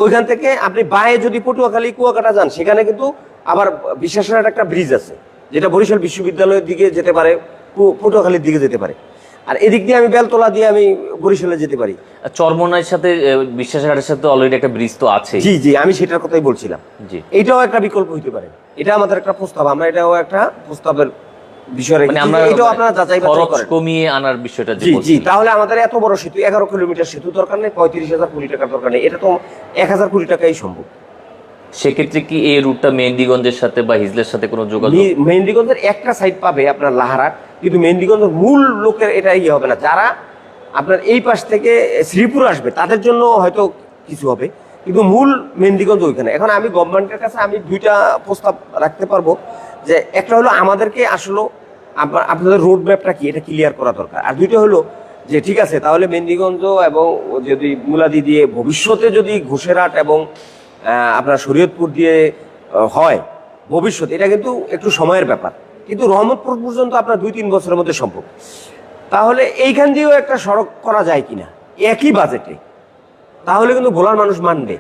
ওইখান থেকে আপনি বায়ে যদি পটুয়াখালী কুয়াকাটা যান, সেখানে কিন্তু আবার বিশ্বাসের হাট একটা ব্রিজ আছে, যেটা বরিশাল বিশ্ববিদ্যালয়ের দিকে যেতে পারে, পটুয়াখালীর দিকে যেতে পারে, আর এদিক দিয়ে আমি বেলতলা দিয়ে আমি বরিশালে যেতে পারি। চরমনাইয়ের সাথে বিশ্বাসের হাটের সাথে অলরেডি একটা ব্রিজ তো আছে। জি জি, আমি সেটার কথাই বলছিলাম। জি, এটাও একটা বিকল্প হতে পারে, এটা আমাদের একটা প্রস্তাব, আমরা এটাও একটা প্রস্তাবের বিষয় রেখেছি, আমরা এটাও আপনারা যাচাই বাছাই করেন, কমিয়ে আনার বিষয়টা। জি জি, তাহলে আমাদের এত বড় সেতু 11 কিলোমিটার সেতু দরকার নেই, 35,000 কোটি টাকার দরকার নেই, এটা তো 1,000 কোটি টাকাই সম্ভব। সেক্ষেত্রে কি এই রুটটা মেহেন্দিগঞ্জের সাথে বা হিজলের সাথে কোনো যোগাযোগ? মেহেন্দিগঞ্জের একটা সাইড পাবে আপনার লাহারহাট, কিন্তু মেহেন্দিগঞ্জের মূল লোকের এটা হবে না, যারা আপনার এই পাশ থেকে শ্রীপুর আসবে তাদের জন্য হয়তো কিছু হবে, কিন্তু মূল মেহেন্দিগঞ্জ ওইখানে। এখন আমি গভর্নমেন্টের কাছে আমি 2টা প্রস্তাব রাখতে পারবো, যে একটা হলো আমাদেরকে আসলে আপনাদের রোড ম্যাপটা কি এটা ক্লিয়ার করা দরকার, আর 2টা হলো যে ঠিক আছে তাহলে মেহেন্দিগঞ্জ এবং যদি মুলাদি দিয়ে ভবিষ্যতে যদি ঘোষেরহাট এবং আপনার শরীয়তপুর দিয়ে হয় ভবিষ্যৎ, এটা কিন্তু একটু সময়ের ব্যাপার, কিন্তু রহমতপুর পর্যন্ত আপনার 2-3 বছরের মধ্যে সম্ভব। তাহলে এইখান দিয়েও একটা সড়ক করা যায় কিনা একই বাজেটে, তাহলে কিন্তু ভোলার মানুষ মানবে।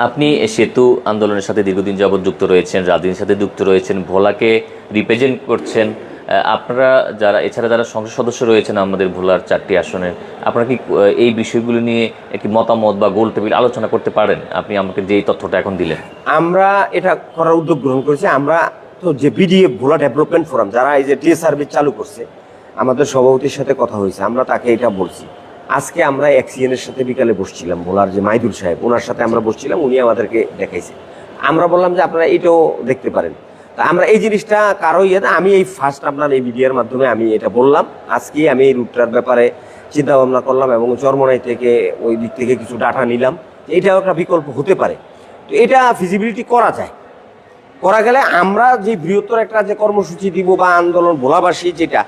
আপনি সেতু আন্দোলনের সাথে দীর্ঘদিন যাবৎ যুক্ত রয়েছেন, রাজনীতির সাথে যুক্ত রয়েছেন, ভোলাকে রিপ্রেজেন্ট করছেন। আপনারা যারা এছাড়া যারা সংসদ সদস্য রয়েছেন আমাদের ভোলার 4টি আসনের, আপনারা কি এই বিষয়গুলো নিয়ে একটি মতামত বা গোল টেবিল আলোচনা করতে পারেন? আপনি আমাকে যে তথ্যটা এখন দিলেন, আমরা এটা করার উদ্যোগ গ্রহণ করেছি। আমরা তো যে বিডিএফ ভোলা ডেভেলপমেন্ট ফোরাম যারা এই যে ডে সার্ভিস চালু করছে, আমাদের সভাপতির সাথে কথা হয়েছে, আমরা তাকে এটা বলছি। আজকে আমরা এক্সিএনের সাথে বিকালে বসছিলাম, ভোলার যে মাইদুল সাহেব ওনার সাথে আমরা বসছিলাম, উনি আমাদেরকে দেখাইছে। আমরা বললাম যে আপনারা এটাও দেখতে পারেন। তা আমরা এই জিনিসটা কারো আমি এই ফার্স্ট আপনার এই মিডিয়ার মাধ্যমে আমি এটা বললাম, আজকে আমি এই রুটটার ব্যাপারে চিন্তা ভাবনা করলাম এবং চরমনাই থেকে ওই দিক থেকে কিছু ডাটা নিলাম, এটাও একটা বিকল্প হতে পারে। তো এটা ফিজিবিলিটি করা যায়, করা গেলে আমরা যে বৃহত্তর একটা যে কর্মসূচি দিব বা আন্দোলন ভোলাবাসী যেটা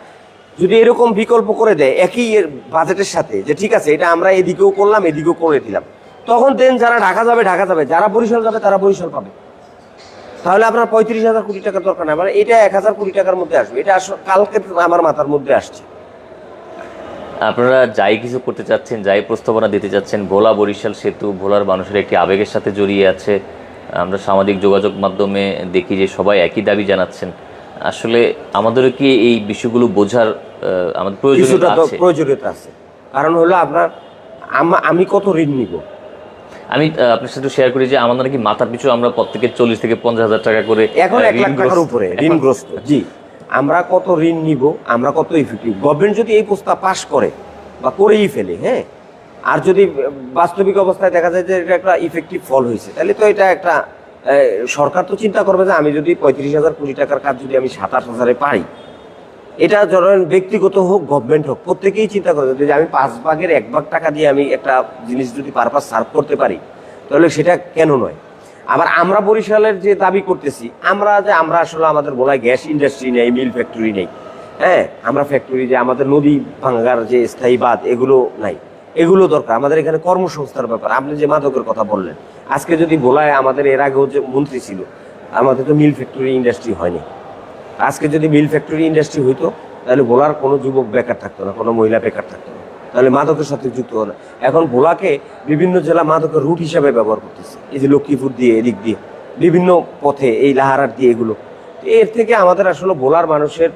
যদি এরকম বিকল্প করে দেয় একই বাজেটের সাথে, যে ঠিক আছে এটা আমরা এদিকেও করলাম এদিকেও করে দিলাম, তখন দেন যারা ঢাকা যাবে, যারা বরিশাল যাবে তারা বরিশাল পাবে। তাহলে আপনার 35,000 কোটি টাকার দরকার না, মানে এটা 1,000 কোটি টাকার মধ্যে আসবে। এটা কালকে আমার মাথার মধ্যে আসছে, আপনারা যাই কিছু করতে চাচ্ছেন, যাই প্রস্তাবনা দিতে চাচ্ছেন, ভোলা বরিশাল সেতু ভোলার মানুষের একটি আবেগের সাথে জড়িয়ে আছে। আমরা সামাজিক যোগাযোগ মাধ্যমে দেখি যে সবাই একই দাবি জানাচ্ছেন। আসলে আমাদেরও কি এই বিষয়গুলো বোঝার আমাদের প্রয়োজনীয়তা আছে? প্রয়োজনীয়তা আছে। কারণ হলো আপনার আমি কত ঋণ নিব। আমি আপনার সাথে শেয়ার করি যে আমাদের নাকি মাথার পিছু আমরা প্রত্যেকে 40 থেকে 50,000 টাকা করে এখন 1 লাখ টাকার উপরে ঋণগ্রস্ত। জি, আমরা কত ঋণ নিব, আমরা কত ইফেক্টিভ। গভর্নমেন্ট যদি এই প্রস্তাব পাশ করে বা করেই ফেলে, হ্যাঁ, আর যদি বাস্তবিক অবস্থায় দেখা যায় যে এটা একটা ইফেক্টিভ ফল হয়েছে, তাহলে তো এটা একটা সরকার তো চিন্তা করবে যে আমি যদি 35,000 কোটি টাকার কাজ যদি আমি 27,000-এ পারি, এটা ধরেন ব্যক্তিগত হোক গভর্নমেন্ট হোক, প্রত্যেকেই চিন্তা করবে যে আমি 5 ভাগের 1 ভাগ টাকা দিয়ে আমি একটা জিনিস যদি পারপাস সার্ভ করতে পারি, তাহলে সেটা কেন নয়। আবার আমরা বরিশালের যে দাবি করতেছি, আমরা আসলে আমাদের বলা গ্যাস ইন্ডাস্ট্রি নেই, মিল ফ্যাক্টরি নেই, হ্যাঁ, আমরা ফ্যাক্টরি যে আমাদের নদী ভাঙ্গার যে স্থায়ী বাঁধ এগুলো নাই, এগুলো দরকার। আমাদের এখানে কর্মসংস্থার ব্যাপার, আপনি যে মাদকের কথা বললেন, আজকে যদি বলায় আমাদের এর আগেও যে মন্ত্রী ছিল, আমাদের তো মিল ফ্যাক্টরি ইন্ডাস্ট্রি হয়নি। আজকে যদি মিল ফ্যাক্টরি ইন্ডাস্ট্রি হইতো, তাহলে ভোলার কোনো যুবক বেকার থাকতো না, কোনো মহিলা বেকার থাকতো না, তাহলে মাদকের সাথে যুক্ত হলো। এখন ভোলাকে বিভিন্ন জেলা মাদকের রুট হিসাবে ব্যবহার করতেছে, এই যে লক্ষ্মীপুর দিয়ে, এদিক দিয়ে, বিভিন্ন পথে, এই লাহারার দিয়ে, এগুলো। এর থেকে আমাদের আসলে ভোলার মানুষের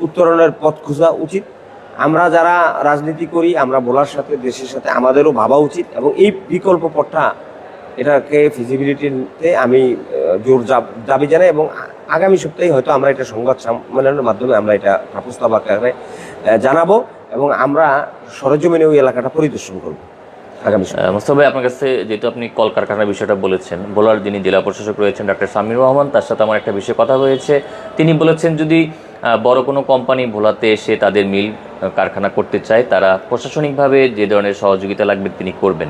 উত্তরণের পথ খোঁজা উচিত। আমরা যারা রাজনীতি করি, আমরা ভোলার সাথে, দেশের সাথে আমাদেরও ভাবা উচিত, এবং এই বিকল্প পথটা, এটাকে ফিজিবিলিটিতে আমি জোর দাবি জানাই। এবং আগামী সপ্তাহে হয়তো আমরা এটা সংবাদ সম্মেলনের মাধ্যমে আমরা এটা প্রস্তাব আকারে জানাবো, এবং আমরা সরেজমিনে ওই এলাকাটা পরিদর্শন করব আগামী সপ্তাহে। মোস্তফা ভাই, আপনার কাছে যেহেতু আপনি কলকারখানার বিষয়টা বলেছেন, ভোলার যিনি জেলা প্রশাসক রয়েছেন ডক্টর সামির রহমান, তার সাথে আমার একটা বিষয়ে কথা হয়েছে। তিনি বলেছেন যদি বড় কোনো কোম্পানি ভোলাতে এসে তাদের মিল কারখানা করতে চায়, তারা প্রশাসনিকভাবে যে ধরনের সহযোগিতা লাগবে তিনি করবেন।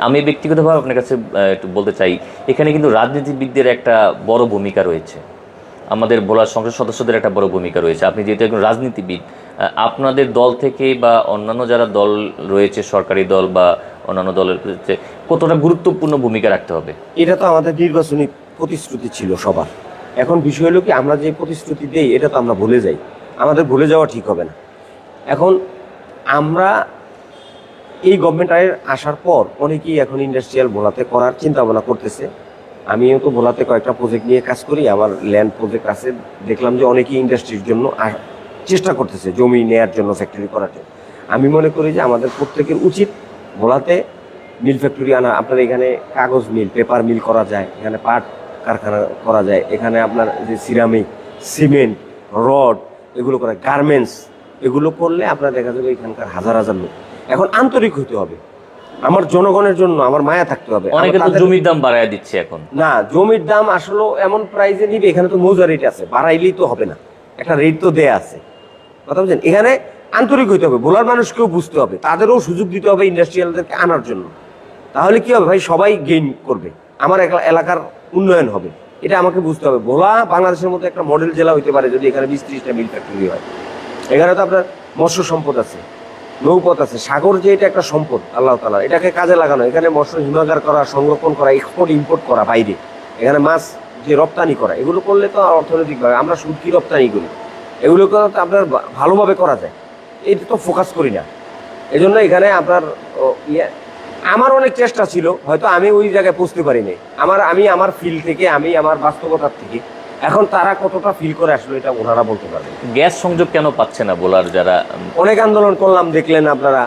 আমি ব্যক্তিগতভাবে আপনার কাছে একটু বলতে চাই, এখানে কিন্তু রাজনীতিবিদদের একটা বড় ভূমিকা রয়েছে, আমাদের ভোলার সংসদ সদস্যদের একটা বড় ভূমিকা রয়েছে। আপনি যেহেতু একজন রাজনীতিবিদ, আপনাদের দল থেকে বা অন্যান্য যারা দল রয়েছে, সরকারি দল বা অন্যান্য দলের কতটা গুরুত্বপূর্ণ ভূমিকা রাখতে হবে? এটা তো আমাদের নির্বাচনী প্রতিশ্রুতি ছিল সবার। এখন বিষয় হলো কি, আমরা যে প্রতিশ্রুতি দেই এটা তো আমরা ভুলে যাই, আমাদের ভুলে যাওয়া ঠিক হবে না। এখন আমরা এই গভর্নমেন্ট আসার পর অনেকেই এখন ইন্ডাস্ট্রিয়াল ভোলাতে করার চিন্তা ভাবনা করতেছে। আমিও তো ভোলাতে কয়েকটা প্রজেক্ট নিয়ে কাজ করি, আমার ল্যান্ড প্রজেক্ট আছে। দেখলাম যে অনেকেই ইন্ডাস্ট্রির জন্য চেষ্টা করতেছে, জমি নেয়ার জন্য, ফ্যাক্টরি করার জন্য। আমি মনে করি যে আমাদের প্রত্যেকের উচিত ভোলাতে মিল ফ্যাক্টরি আনা। আপনার এখানে কাগজ মিল, পেপার মিল করা যায়, এখানে পাট কারখানা করা যায়, এখানে আপনার যে সিরামিক, সিমেন্ট, রড, এগুলো করা, গার্মেন্টস, এগুলো করলে আপনার দেখা যাবে এখানকার হাজার হাজার লোক। এখন আন্তরিক হতে হবে, আমার জনগণের জন্য আমার মায়া থাকতে হবে। অনেকে তো জমির দাম বাড়ায় দিচ্ছে এখন। না, জমির দাম আসলে এমন প্রাইসে নিবে, এখানে তো মৌজা রেট আছে, বাড়াইলেই তো হবে না, একটা রেট তো দেয়া আছে। কথা বলছেন, এখানে আন্তরিক হতে হবে, ভোলার মানুষকেও বুঝতে হবে, তাদেরও সুযোগ দিতে হবে ইন্ডাস্ট্রিয়ালদেরকে আনার জন্য। তাহলে কি হবে ভাই, সবাই গেইন করবে, আমার এলাকার উন্নয়ন হবে। এটা আমাকে বুঝতে হবে। ভোলা বাংলাদেশের মতো একটা মডেল জেলা হইতে পারে যদি এখানে 20-30টা মিল ফ্যাক্টরি হয়। এখানে তো আপনার মৎস্য সম্পদ আছে, নৌপথ আছে, সাগর যে এটা একটা সম্পদ আল্লাহ তাআলা, এটাকে কাজে লাগানো, এখানে মৎস্য হিমাগার করা, সংরক্ষণ করা, এক্সপোর্ট ইম্পোর্ট করা বাইরে, এখানে মাছ যে রপ্তানি করা, এগুলো করলে তো অর্থনৈতিকভাবে আমরা শুটকি রপ্তানি করি, এগুলোকে তো আপনার ভালোভাবে করা যায়। এটা তো ফোকাস করি না। এই জন্য এখানে আপনার আমার অনেক চেষ্টা ছিল, হয়তো আমি ওই জায়গায় পৌঁছতে পারিনি। আমি আমার ফিল থেকে, আমি আমার বাস্তবতার থেকে, এখন তারা কতটা ফিল করে আসলে এটা ওনারা বলতে পারবে। গ্যাস সংযোগ কেন পাচ্ছে না বলার যারা? অনেক আন্দোলন করলাম, দেখলেন আপনারা,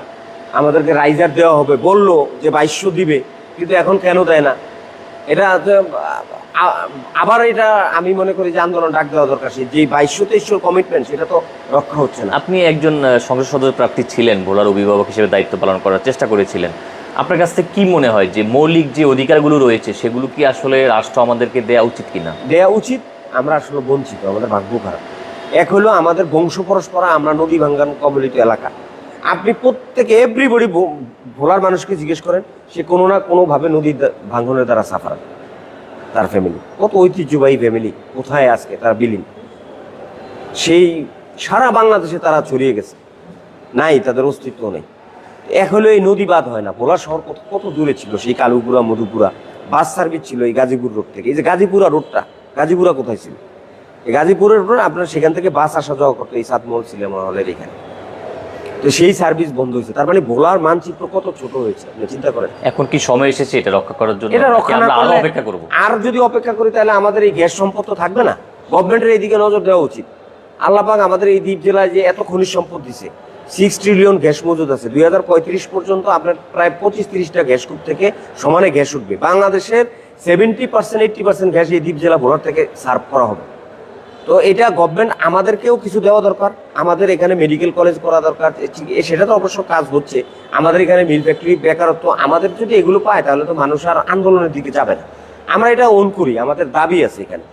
আমাদেরকে রাইজার দেওয়া হবে বললো যে 2200 দিবে, কিন্তু এখন কেন দেয় না? এটা আবার এটা আমি মনে করি যে আন্দোলন ডাক দেওয়া দরকার। যে 2200-2300 কমিটমেন্ট, সেটা তো রক্ষা হচ্ছে না। আপনি একজন সংসদ সদস্য প্রার্থী ছিলেন, ভোলার অভিভাবক হিসেবে দায়িত্ব পালন করার চেষ্টা করেছিলেন। আপনার কাছ থেকে কি মনে হয় যে মৌলিক যে অধিকারগুলো রয়েছে সেগুলো কি আসলে রাষ্ট্র আমাদেরকে দেওয়া উচিত কিনা? দেওয়া উচিত। আমরা আসলে বঞ্চিত, আমাদের ভাগ্য খারাপ। এক হলো আমাদের বংশ পরস্পরা, আমরা নদী ভাঙ্গন কবলিত এলাকা। আপনি প্রত্যেকে এভরিবডি ভোলার মানুষকে জিজ্ঞেস করেন, সে কোনো না কোনোভাবে নদী ভাঙ্গনের দ্বারা সাফার, তার ফ্যামিলি কত ঐতিহ্যবাহী ফ্যামিলি, কোথায় আজকে তার বিলীন, সেই সারা বাংলাদেশে তারা ছড়িয়ে গেছে, নাই, তাদের অস্তিত্ব নেই। এক হলো এই নদী বাদ হয় না। ভোলা শহর কত কত দূরে ছিল, সেই কালুপুরা, মধুপুরা, বাস সার্ভিস ছিল এই গাজীপুর রোড থেকে। এই যে গাজীপুরা রোডটা, গাজীপুরা কোথায় ছিল? এই গাজীপুরের রোড, আপনার সেখান থেকে বাস আসা যাওয়া করতো এই সাতমহল সিনেমা হলের এখানে। তো সেই সার্ভিস বন্ধ হয়েছে। তার মানে ভোলার মানচিত্র কত ছোট হয়েছে আপনি চিন্তা করেন। এখন কি সময় এসেছে এটা রক্ষা করার জন্য? এটা রক্ষা নাকি না আমরা আরো করলে অপেক্ষা করব? আর যদি অপেক্ষা করি তাহলে আমাদের এই গ্যাস সম্পদ তো থাকবে না। গভর্নমেন্টের এইদিকে নজর দেওয়া উচিত। আল্লাহ পাক আমাদের এই দ্বীপ জেলায় যে এত খনিজ সম্পদ দিছে, 6 ট্রিলিয়ন গ্যাস মজুদ আছে। 2035 পর্যন্ত আপনার প্রায় 25-30টা গ্যাস কূপ থেকে সমানে গ্যাস উঠবে। বাংলাদেশের 70%-80% গ্যাস এই দ্বীপ জেলা ভোলার থেকে সার্ভ করা হবে। তো এটা গভর্নমেন্ট আমাদেরকেও কিছু দেওয়া দরকার। আমাদের এখানে মেডিকেল কলেজ করা দরকার, সেটা তো অবশ্য কাজ হচ্ছে। আমাদের এখানে মিল ফ্যাক্টরি, বেকারত্ব, আমাদের যদি এগুলো পায় তাহলে তো মানুষ আর আন্দোলনের দিকে যাবে না। আমরা এটা ওন করি, আমাদের দাবি আছে এখানে।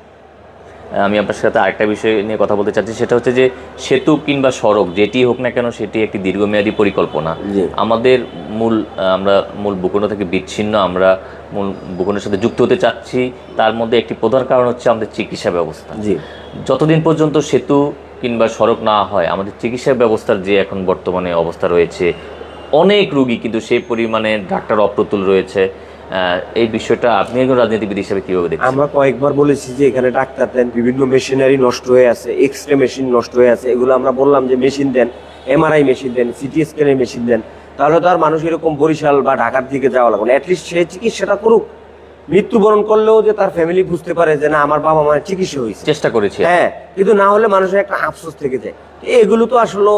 আমি আপনার সাথে আরেকটা বিষয় নিয়ে কথা বলতে চাচ্ছি, সেটা হচ্ছে যে সেতু কিংবা সড়ক যেটি হোক না কেন সেটি একটি দীর্ঘমেয়াদী পরিকল্পনা। আমাদের আমরা মূল ভূখণ্ড থেকে বিচ্ছিন্ন, আমরা মূল ভূখণ্ডের সাথে যুক্ত হতে চাচ্ছি। তার মধ্যে একটি প্রধান কারণ হচ্ছে আমাদের চিকিৎসা ব্যবস্থা। যতদিন পর্যন্ত সেতু কিংবা সড়ক না হয়, আমাদের চিকিৎসা ব্যবস্থার যে এখন বর্তমানে অবস্থা রয়েছে, অনেক রুগী কিন্তু সেই পরিমাণে ডাক্তার অপ্রতুল রয়েছে। এই বিষয়টা আপনি একজন রাজনীতিবিদ হিসেবে কিভাবে দেখছেন? আমরা কয়েকবার বলেছি যে এখানে ডাক্তার দেন, বিভিন্ন মেশিনারি নষ্ট হয়ে আছে, এক্সরে মেশিন নষ্ট হয়ে আছে। এগুলো আমরা বললাম যে মেশিন দেন, এমআরআই মেশিন দেন, সিটি স্ক্যানের মেশিন দেন। তাহলে তো আর মানুষ এরকম বরিশাল বা ঢাকার দিকে যাওয়া লাগবে না। অ্যাটলিস্ট সে চিকিৎসাটা করুক, মৃত্যুবরণ করলেও যে তার ফ্যামিলি বুঝতে পারে যে না আমার বাবা মায়ের চিকিৎসা হয়েছে। চেষ্টা করেছি, হ্যাঁ, কিন্তু না হলে মানুষের একটা আফসোস থেকে যায়। এগুলো তো আসলে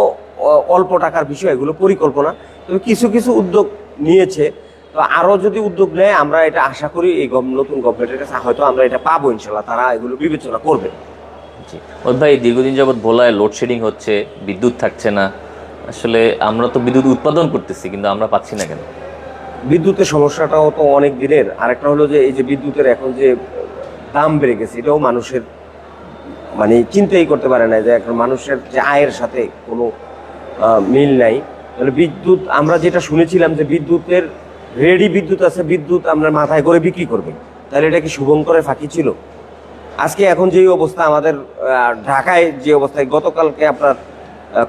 অল্প টাকার বিষয়, এগুলো পরিকল্পনা। তবে কিছু কিছু উদ্যোগ নিয়েছে, তো আরো যদি উদ্যোগ নেয় আমরা এটা আশা করি এই নতুন গভর্নমেন্টের কাছে হয়তো আমরা এটা পাবো ইনশাল্লাহ, তারা এগুলো বিবেচনা করবে। জি ভাই, দীর্ঘদিন যাবৎ ভোলায় লোডশেডিং হচ্ছে, বিদ্যুৎ থাকছে না। আসলে আমরা তো বিদ্যুৎ উৎপাদন করতেছি কিন্তু আমরা পাচ্ছি না কেন? বিদ্যুতের সমস্যাটাও তো অনেক দিনের। আরেকটা হলো যে এই যে বিদ্যুতের এখন যে দাম বেড়ে গেছে, এটাও মানুষের মানে চিন্তাই করতে পারে না যে এখন মানুষের যে আয়ের সাথে কোনো মিল নাই। তাহলে বিদ্যুৎ আমরা যেটা শুনেছিলাম যে বিদ্যুতের রেডি বিদ্যুৎ আছে, বিদ্যুৎ আমরা মাথায় করে বিক্রি করবে, তাহলে এটা কি শুভঙ্করের ফাঁকি ছিল? আজকে এখন যে অবস্থা আমাদের ঢাকায়, যে অবস্থায় গতকালকে আপনার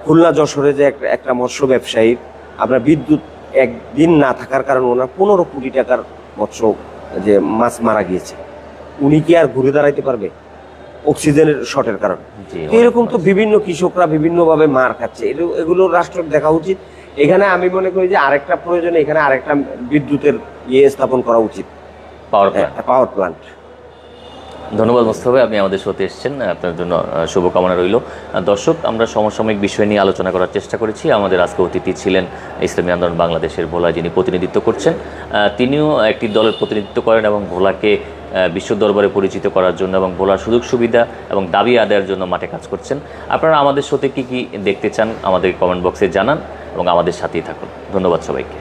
খুলনা যশোরে যে একটা মৎস্য ব্যবসায়ীর আপনার বিদ্যুৎ একদিন না থাকার কারণে ওনার 15 কোটি টাকার মৎস্য যে মাছ মারা গিয়েছে, উনি কি আর ঘুরে দাঁড়াইতে পারবে অক্সিজেনের শর্টের কারণে? এরকম তো বিভিন্ন কৃষকরা বিভিন্নভাবে মার খাচ্ছে। এগুলো রাষ্ট্রের দেখা উচিত। এখানে আমি মনে করি যে আরেকটা প্রয়োজনে এখানে আরেকটা বিদ্যুতের স্থাপন করা উচিত, পাওয়ার প্ল্যান্ট। ধন্যবাদ মোস্তফা, আপনি আমাদের শোতে এসেছেন, আপনার জন্য শুভকামনা রইল। দর্শক, আমরা সমসাময়িক বিষয় নিয়ে আলোচনা করার চেষ্টা করেছি। আমাদের আজকে অতিথি ছিলেন ইসলামী আন্দোলন বাংলাদেশের ভোলা যিনি প্রতিনিধিত্ব করছেন। তিনিও একটি দলের প্রতিনিধিত্ব করেন এবং ভোলাকে বিশ্ব দরবারে পরিচিত করার জন্য এবং ভোলার সুযোগ সুবিধা এবং দাবি আদায়ের জন্য মাঠে কাজ করছেন। আপনারা আমাদের শোতে কী কী দেখতে চান আমাদের কমেন্ট বক্সে জানান এবং আমাদের সাথেই থাকুন। ধন্যবাদ সবাইকে।